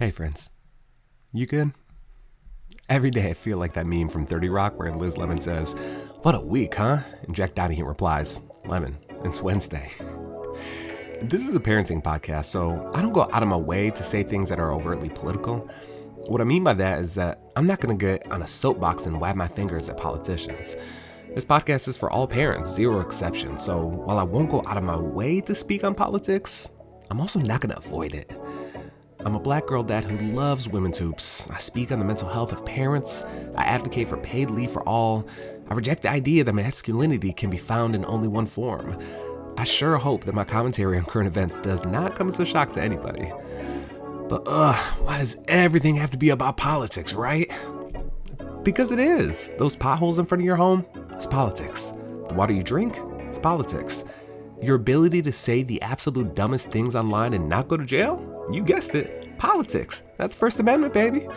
Hey friends, you good? Every day I feel like that meme from 30 Rock where Liz Lemon says, "What a week, huh?" And Jack Donahue replies, "Lemon, it's Wednesday." This is a parenting podcast, so I don't go out of my way to say things that are overtly political. What I mean by that is that I'm not going to get on a soapbox and wag my fingers at politicians. This podcast is for all parents, zero exceptions, so while I won't go out of my way to speak on politics, I'm also not going to avoid it. I'm a black girl dad who loves women's hoops. I speak on the mental health of parents. I advocate for paid leave for all. I reject the idea that masculinity can be found in only one form. I sure hope that my commentary on current events does not come as a shock to anybody. But why does everything have to be about politics, right? Because it is. Those potholes in front of your home, it's politics. The water you drink, it's politics. Your ability to say the absolute dumbest things online and not go to jail? You guessed it, politics. That's First Amendment, baby.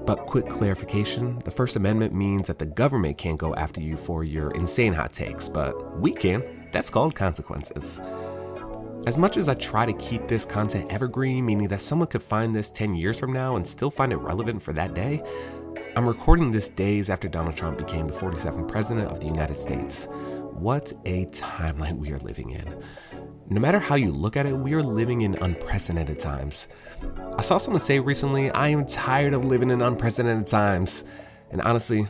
But quick clarification, the First Amendment means that the government can't go after you for your insane hot takes, but we can. That's called consequences. As much as I try to keep this content evergreen, meaning that someone could find this 10 years from now and still find it relevant for that day, I'm recording this days after Donald Trump became the 47th president of the United States. What a timeline we are living in. No matter how you look at it, we are living in unprecedented times. I saw someone say recently, "I am tired of living in unprecedented times." And honestly,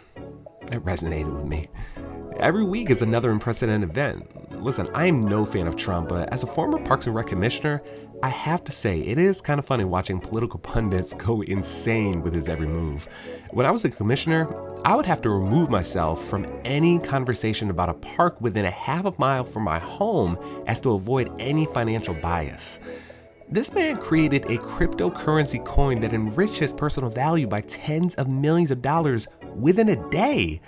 it resonated with me. Every week is another unprecedented event. Listen, I am no fan of Trump, but as a former Parks and Rec commissioner, I have to say it is kind of funny watching political pundits go insane with his every move. When I was a commissioner, I would have to remove myself from any conversation about a park within a half a mile from my home as to avoid any financial bias. This man created a cryptocurrency coin that enriched his personal value by tens of millions of dollars within a day.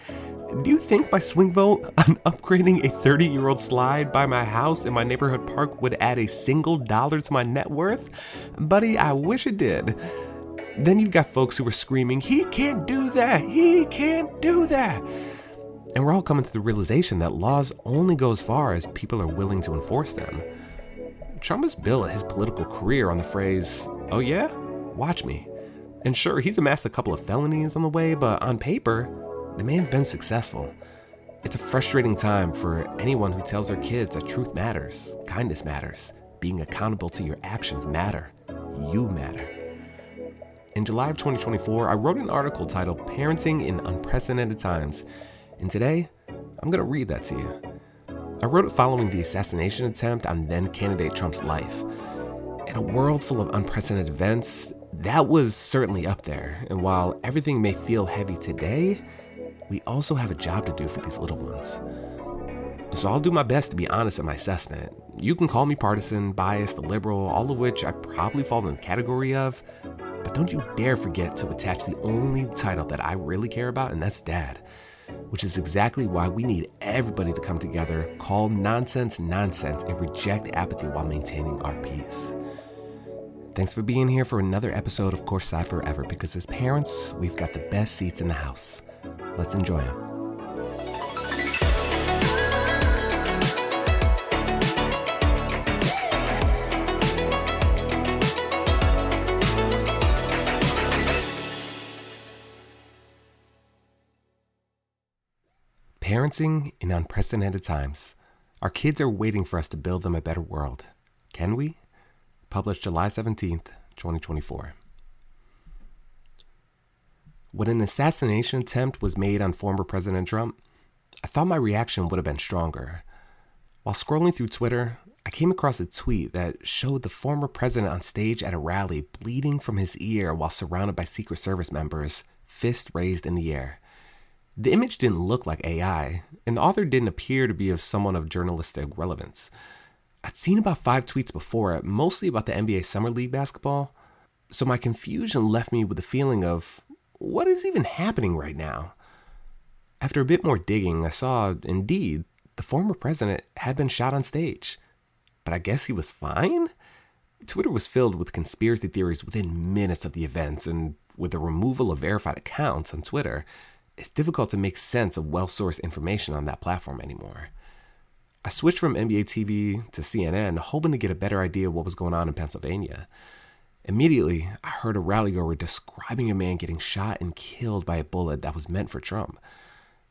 Do you think my swing vote on upgrading a 30-year-old slide by my house in my neighborhood park would add a single dollar to my net worth? Buddy, I wish it did. Then you've got folks who are screaming, "He can't do that! He can't do that!" And we're all coming to the realization that laws only go as far as people are willing to enforce them. Trump has built his political career on the phrase, "Oh yeah? Watch me." And sure, he's amassed a couple of felonies on the way, but on paper, the man's been successful. It's a frustrating time for anyone who tells their kids that truth matters, kindness matters, being accountable to your actions matter, you matter. In July of 2024, I wrote an article titled "Parenting in Unprecedented Times," and today, I'm going to read that to you. I wrote it following the assassination attempt on then-candidate Trump's life. In a world full of unprecedented events, that was certainly up there, and while everything may feel heavy today, we also have a job to do for these little ones. So I'll do my best to be honest in my assessment. You can call me partisan, biased, liberal, all of which I probably fall in the category of, but don't you dare forget to attach the only title that I really care about, and that's dad, which is exactly why we need everybody to come together, call nonsense nonsense, and reject apathy while maintaining our peace. Thanks for being here for another episode of Courtside Forever, because as parents, we've got the best seats in the house. Let's enjoy them. Parenting in unprecedented times. Our kids are waiting for us to build them a better world. Can we? Published July 17th, 2024. When an assassination attempt was made on former President Trump, I thought my reaction would have been stronger. While scrolling through Twitter, I came across a tweet that showed the former president on stage at a rally bleeding from his ear while surrounded by Secret Service members, fist raised in the air. The image didn't look like AI, and the author didn't appear to be of someone of journalistic relevance. I'd seen about 5 tweets before it, mostly about the NBA Summer League basketball, so my confusion left me with the feeling of, what is even happening right now? After a bit more digging, I saw, indeed, the former president had been shot on stage. But I guess he was fine? Twitter was filled with conspiracy theories within minutes of the events, and with the removal of verified accounts on Twitter, it's difficult to make sense of well-sourced information on that platform anymore. I switched from NBA TV to CNN, hoping to get a better idea of what was going on in Pennsylvania. Immediately, I heard a rally-goer describing a man getting shot and killed by a bullet that was meant for Trump.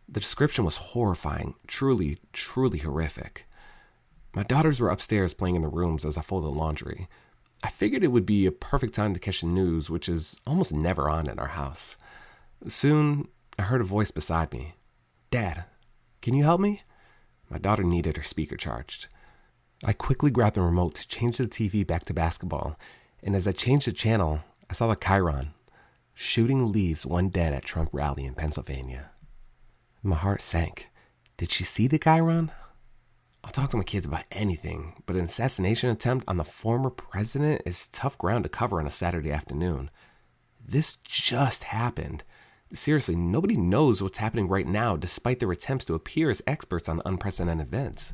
The description was horrifying, truly, truly horrific. My daughters were upstairs playing in the rooms as I folded laundry. I figured it would be a perfect time to catch the news, which is almost never on in our house. Soon, I heard a voice beside me. "Dad, can you help me?" My daughter needed her speaker charged. I quickly grabbed the remote to change the TV back to basketball, and as I changed the channel, I saw the chyron. Shooting leaves one dead at Trump rally in Pennsylvania. My heart sank. Did she see the chyron? I'll talk to my kids about anything, but an assassination attempt on the former president is tough ground to cover on a Saturday afternoon. This just happened. Seriously, nobody knows what's happening right now despite their attempts to appear as experts on unprecedented events.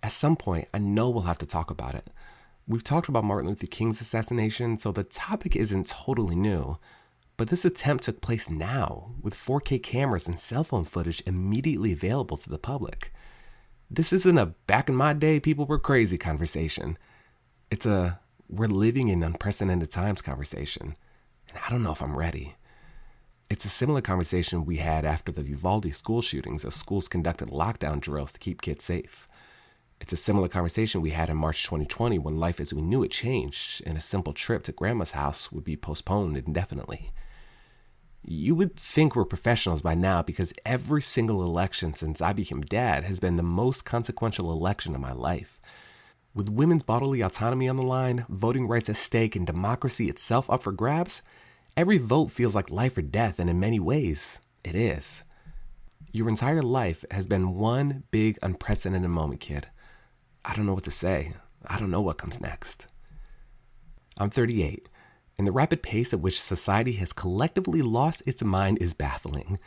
At some point, I know we'll have to talk about it. We've talked about Martin Luther King's assassination, so the topic isn't totally new. But this attempt took place now, with 4K cameras and cell phone footage immediately available to the public. This isn't a back in my day people were crazy conversation. It's a we're living in unprecedented times conversation. And I don't know if I'm ready. It's a similar conversation we had after the Uvalde school shootings as schools conducted lockdown drills to keep kids safe. It's a similar conversation we had in March 2020 when life as we knew it changed and a simple trip to grandma's house would be postponed indefinitely. You would think we're professionals by now because every single election since I became dad has been the most consequential election of my life. With women's bodily autonomy on the line, voting rights at stake, and democracy itself up for grabs, every vote feels like life or death, and in many ways, it is. Your entire life has been one big unprecedented moment, kid. I don't know what to say. I don't know what comes next. I'm 38. And the rapid pace at which society has collectively lost its mind is baffling.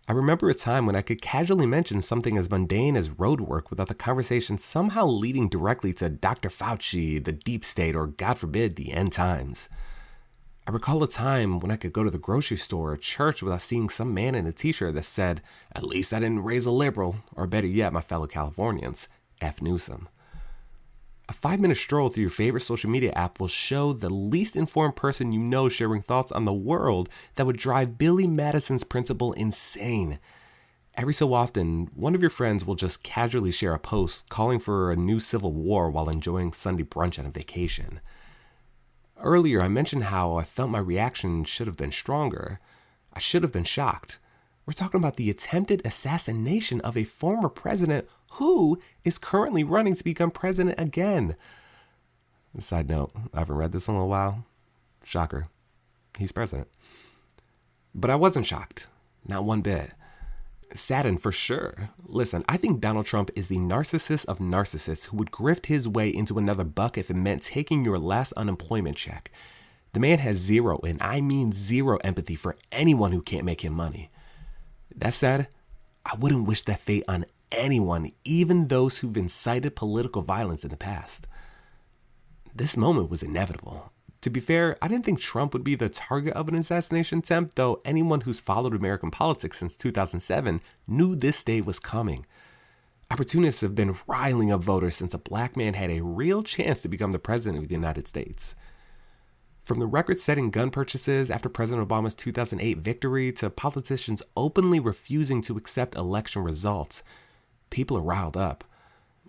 I remember a time when I could casually mention something as mundane as road work without the conversation somehow leading directly to Dr. Fauci, the deep state, or God forbid, the end times. I recall a time when I could go to the grocery store or church without seeing some man in a t-shirt that said, "At least I didn't raise a liberal," or better yet, my fellow Californians, F. Newsom. A 5-minute stroll through your favorite social media app will show the least informed person you know sharing thoughts on the world that would drive Billy Madison's principle insane. Every so often, one of your friends will just casually share a post calling for a new civil war while enjoying Sunday brunch on a vacation. Earlier, I mentioned how I felt my reaction should have been stronger. I should have been shocked. We're talking about the attempted assassination of a former president who is currently running to become president again. Side note, I haven't read this in a little while. Shocker. He's president. But I wasn't shocked. Not one bit. Saddened for sure. Listen, I think Donald Trump is the narcissist of narcissists who would grift his way into another buck if it meant taking your last unemployment check. The man has zero, and I mean zero empathy for anyone who can't make him money. That said, I wouldn't wish that fate on anyone, even those who've incited political violence in the past. This moment was inevitable. To be fair, I didn't think Trump would be the target of an assassination attempt, though anyone who's followed American politics since 2007 knew this day was coming. Opportunists have been riling up voters since a black man had a real chance to become the president of the United States. From the record-setting gun purchases after President Obama's 2008 victory to politicians openly refusing to accept election results, people are riled up.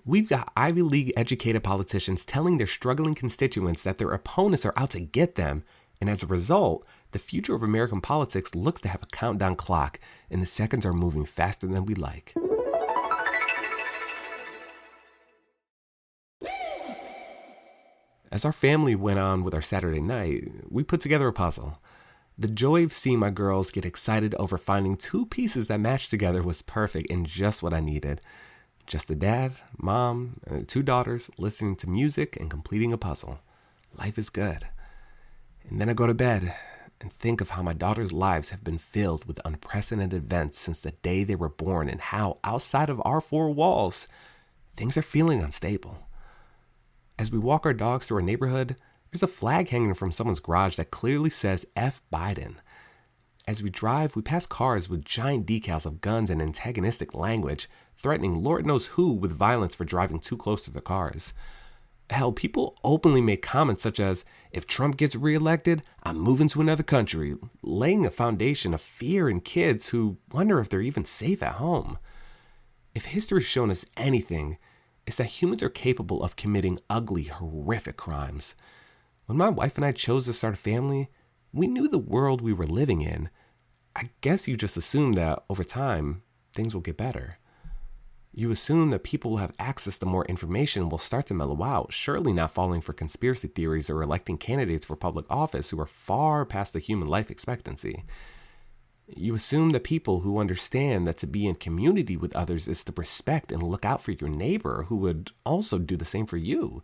We've got Ivy League educated politicians telling their struggling constituents that their opponents are out to get them, and as a result, the future of American politics looks to have a countdown clock, and the seconds are moving faster than we like. As our family went on with our Saturday night, we put together a puzzle. The joy of seeing my girls get excited over finding two pieces that matched together was perfect and just what I needed. Just a dad, mom, and 2 daughters listening to music and completing a puzzle. Life is good. And then I go to bed and think of how my daughters' lives have been filled with unprecedented events since the day they were born and how, outside of our 4 walls, things are feeling unstable. As we walk our dogs through our neighborhood, there's a flag hanging from someone's garage that clearly says F. Biden. As we drive, we pass cars with giant decals of guns and antagonistic language, threatening Lord knows who with violence for driving too close to their cars. Hell, people openly make comments such as, if Trump gets reelected, I'm moving to another country, laying a foundation of fear in kids who wonder if they're even safe at home. If history's shown us anything, it's that humans are capable of committing ugly, horrific crimes. When my wife and I chose to start a family, we knew the world we were living in. I guess you just assume that over time, things will get better. You assume that people will have access to more information and will start to mellow out, surely not falling for conspiracy theories or electing candidates for public office who are far past the human life expectancy. You assume that people who understand that to be in community with others is to respect and look out for your neighbor who would also do the same for you.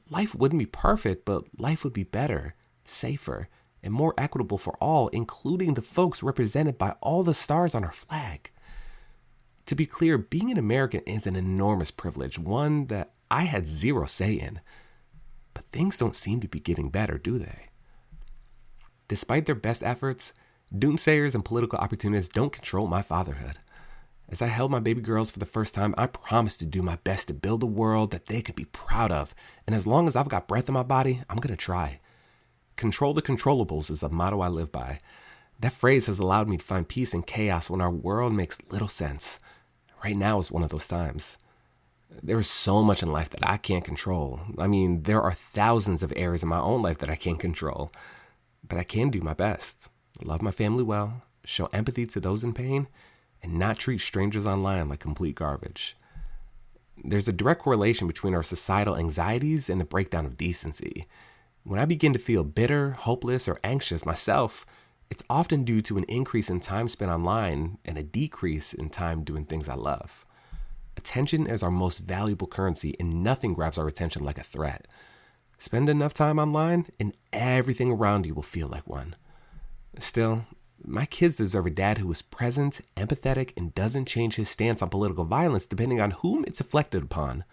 Life wouldn't be perfect, but life would be better, safer, and more equitable for all, including the folks represented by all the stars on our flag. To be clear, being an American is an enormous privilege, one that I had zero say in. But things don't seem to be getting better, do they? Despite their best efforts, doomsayers and political opportunists don't control my fatherhood. As I held my baby girls for the first time, I promised to do my best to build a world that they could be proud of. And as long as I've got breath in my body, I'm going to try. Control the controllables is a motto I live by. That phrase has allowed me to find peace in chaos when our world makes little sense. Right now is one of those times. There is so much in life that I can't control. I mean, there are thousands of areas in my own life that I can't control. But I can do my best. Love my family well, show empathy to those in pain, and not treat strangers online like complete garbage. There's a direct correlation between our societal anxieties and the breakdown of decency. When I begin to feel bitter, hopeless, or anxious myself, it's often due to an increase in time spent online and a decrease in time doing things I love. Attention is our most valuable currency, and nothing grabs our attention like a threat. Spend enough time online, and everything around you will feel like one. Still, my kids deserve a dad who is present, empathetic, and doesn't change his stance on political violence depending on whom it's inflicted upon.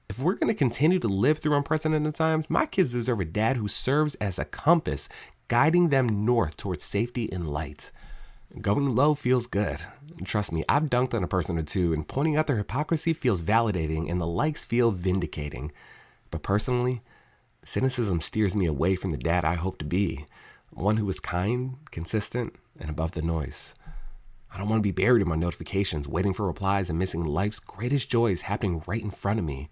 If we're going to continue to live through unprecedented times, my kids deserve a dad who serves as a compass, guiding them north towards safety and light. Going low feels good. Trust me, I've dunked on a person or two, and pointing out their hypocrisy feels validating and the likes feel vindicating. But personally, cynicism steers me away from the dad I hope to be, one who is kind, consistent, and above the noise. I don't want to be buried in my notifications, waiting for replies and missing life's greatest joys happening right in front of me.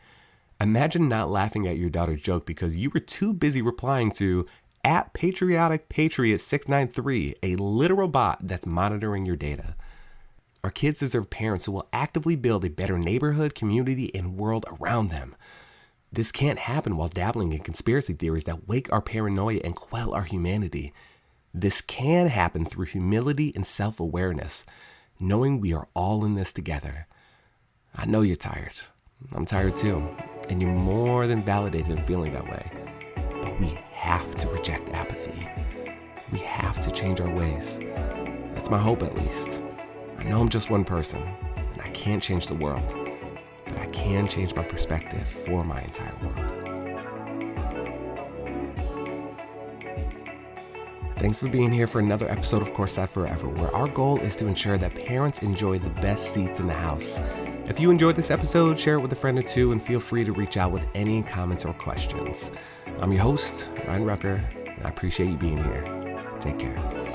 Imagine not laughing at your daughter's joke because you were too busy replying to @PatrioticPatriot693, a literal bot that's monitoring your data. Our kids deserve parents who will actively build a better neighborhood, community, and world around them. This can't happen while dabbling in conspiracy theories that wake our paranoia and quell our humanity. This can happen through humility and self-awareness, knowing we are all in this together. I know you're tired. I'm tired too, and you're more than validated in feeling that way. But we have to reject apathy. We have to change our ways. That's my hope, at least. I know I'm just one person, and I can't change the world, but I can change my perspective for my entire world. Thanks for being here for another episode of Courtside Forever, where our goal is to ensure that parents enjoy the best seats in the house. If you enjoyed this episode, share it with a friend or two, and feel free to reach out with any comments or questions. I'm your host, Ryan Rucker, and I appreciate you being here. Take care.